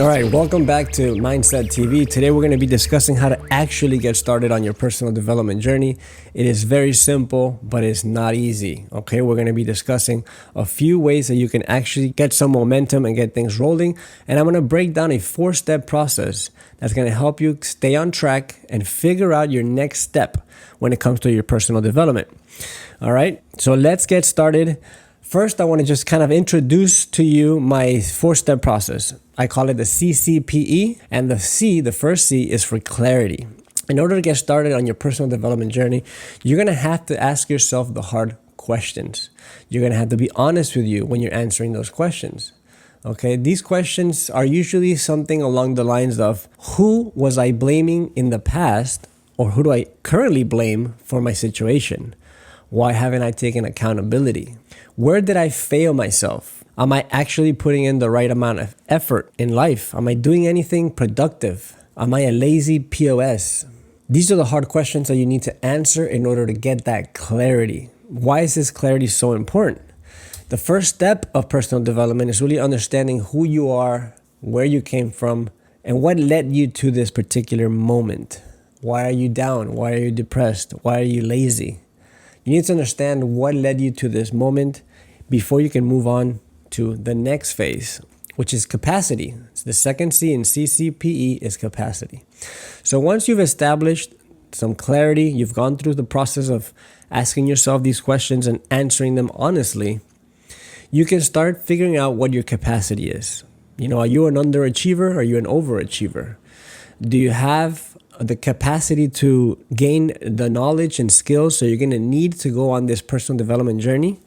All right, welcome back to Mindset TV. Today we're going to be discussing how to actually get started on your personal development journey. It is very simple, but it's not easy. Okay, we're going to be discussing a few ways that you can actually get some momentum and get things rolling. And I'm going to break down a 4-step process that's going to help you stay on track and figure out your next step when it comes to your personal development. All right, so let's get started. First, I want to just kind of introduce to you my 4-step process. I call it the CCPE, and the first C is for clarity. In order to get started on your personal development journey, you're going to have to ask yourself the hard questions. You're going to have to be honest with you when you're answering those questions. Okay, these questions are usually something along the lines of, who was I blaming in the past, or who do I currently blame for my situation? Why haven't I taken accountability? Where did I fail myself? Am I actually putting in the right amount of effort in life? Am I doing anything productive? Am I a lazy POS? These are the hard questions that you need to answer in order to get that clarity. Why is this clarity so important? The first step of personal development is really understanding who you are, where you came from, and what led you to this particular moment. Why are you down? Why are you depressed? Why are you lazy? You need to understand what led you to this moment before you can move on to the next phase, which is capacity. It's the second C in CCPE is capacity. So once you've established some clarity, you've gone through the process of asking yourself these questions and answering them honestly, you can start figuring out what your capacity is. You know, are you an underachiever? Or are you an overachiever? Do you have the capacity to gain the knowledge and skills so you're going to need to go on this personal development journey?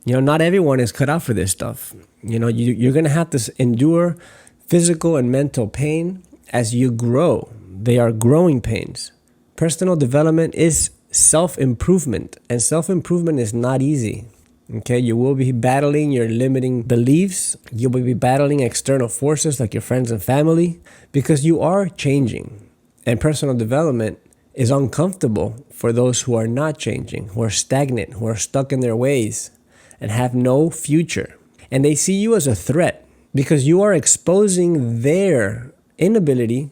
You know, not everyone is cut out for this stuff. You know, you're going to have to endure physical and mental pain as you grow. They are growing pains. Personal development is self-improvement, and self-improvement is not easy. Okay, you will be battling your limiting beliefs. You will be battling external forces like your friends and family because you are changing. And personal development is uncomfortable for those who are not changing, who are stagnant, who are stuck in their ways and have no future. And they see you as a threat because you are exposing their inability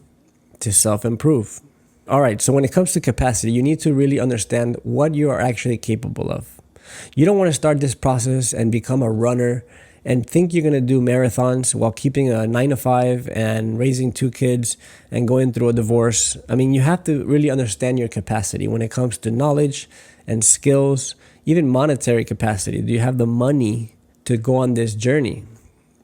to self-improve. All right, so when it comes to capacity, you need to really understand what you are actually capable of. You don't want to start this process and become a runner and think you're going to do marathons while keeping a 9-to-5 and raising 2 kids and going through a divorce. I mean, you have to really understand your capacity when it comes to knowledge and skills, even monetary capacity. Do you have the money to go on this journey?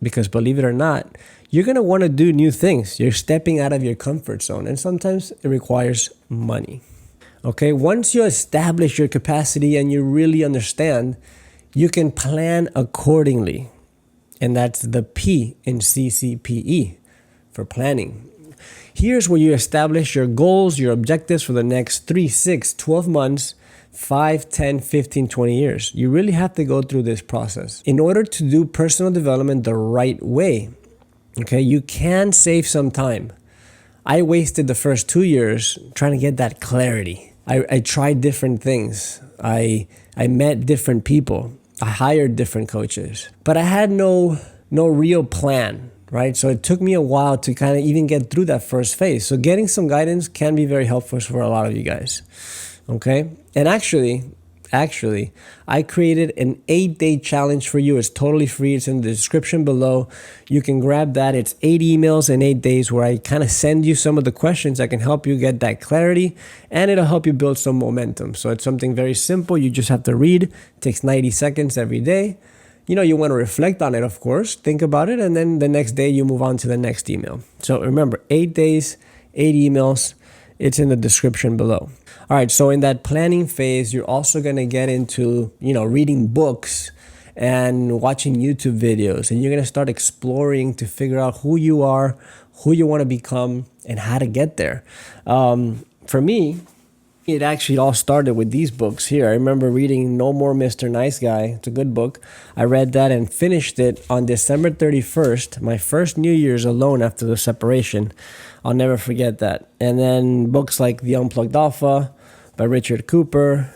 Because believe it or not, you're going to want to do new things. You're stepping out of your comfort zone, and sometimes it requires money. Okay, once you establish your capacity and you really understand, you can plan accordingly. And that's the P in CCPE for planning. Here's where you establish your goals, your objectives for the next 3, 6, 12 months, 5, 10, 15, 20 years. You really have to go through this process in order to do personal development the right way. Okay, you can save some time. I wasted the first 2 years trying to get that clarity. I tried different things. I met different people. I hired different coaches. But I had no real plan, right? So it took me a while to kind of even get through that first phase. So getting some guidance can be very helpful for a lot of you guys. Okay? And actually, I created an 8-day challenge for you. It's totally free. It's in the description below. You can grab that. It's 8 emails in 8 days where I kind of send you some of the questions that can help you get that clarity, and it'll help you build some momentum. So it's something very simple. You just have to read. It takes 90 seconds every day. You know, you want to reflect on it, of course. Think about it, and then the next day you move on to the next email. So remember, 8 days, 8 emails. It's in the description below. All right, so in that planning phase, you're also going to get into, reading books and watching YouTube videos, and you're going to start exploring to figure out who you are, who you want to become, and how to get there. For me, it actually all started with these books here. I remember reading No More Mr. Nice Guy. It's a good book. I read that and finished it on December 31st, my first New Year's alone after the separation. I'll never forget that. And then books like The Unplugged Alpha by Richard Cooper.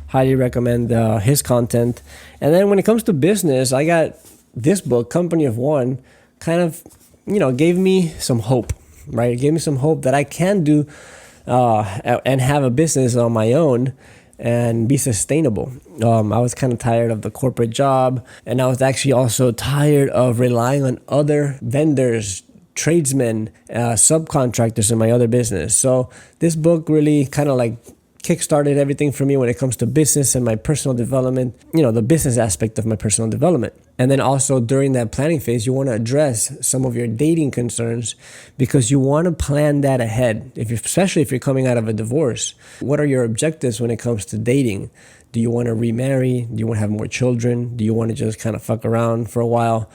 Highly recommend his content. And then when it comes to business, I got this book, Company of One, kind of gave me some hope, right? It gave me some hope that I can do and have a business on my own and be sustainable. I was kind of tired of the corporate job, and I was actually also tired of relying on other vendors, tradesmen, subcontractors in my other business. So this book really kind of like kickstarted everything for me when it comes to business and my personal development, the business aspect of my personal development. And then also during that planning phase, you want to address some of your dating concerns because you want to plan that ahead. Especially if you're coming out of a divorce, what are your objectives when it comes to dating? Do you want to remarry? Do you want to have more children? Do you want to just kind of fuck around for a while?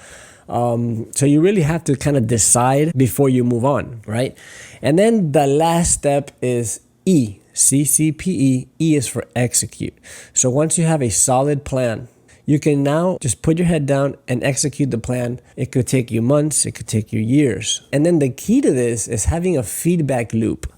So you really have to kind of decide before you move on, right? And then the last step is E. CCPE. E is for execute. So once you have a solid plan, you can now just put your head down and execute the plan. It could take you months, it could take you years. And then the key to this is having a feedback loop,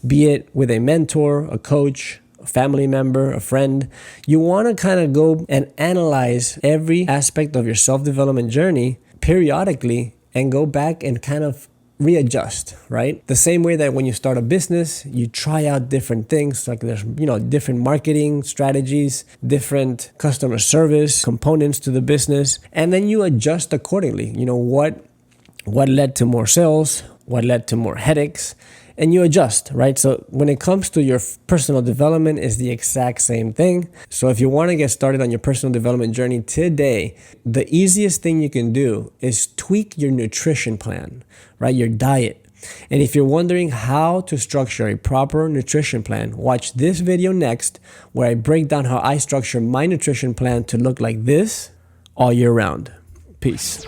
be it with a mentor, a coach, a family member, a friend. You want to kind of go and analyze every aspect of your self-development journey periodically and go back and kind of readjust, right? The same way that when you start a business, you try out different things, like there's, different marketing strategies, different customer service components to the business, and then you adjust accordingly. What led to more sales, what led to more headaches, and you adjust, right? So when it comes to your personal development, is the exact same thing. So if you want to get started on your personal development journey today, the easiest thing you can do is tweak your nutrition plan, right? Your diet. And if you're wondering how to structure a proper nutrition plan, watch this video next, where I break down how I structure my nutrition plan to look like this all year round. Peace.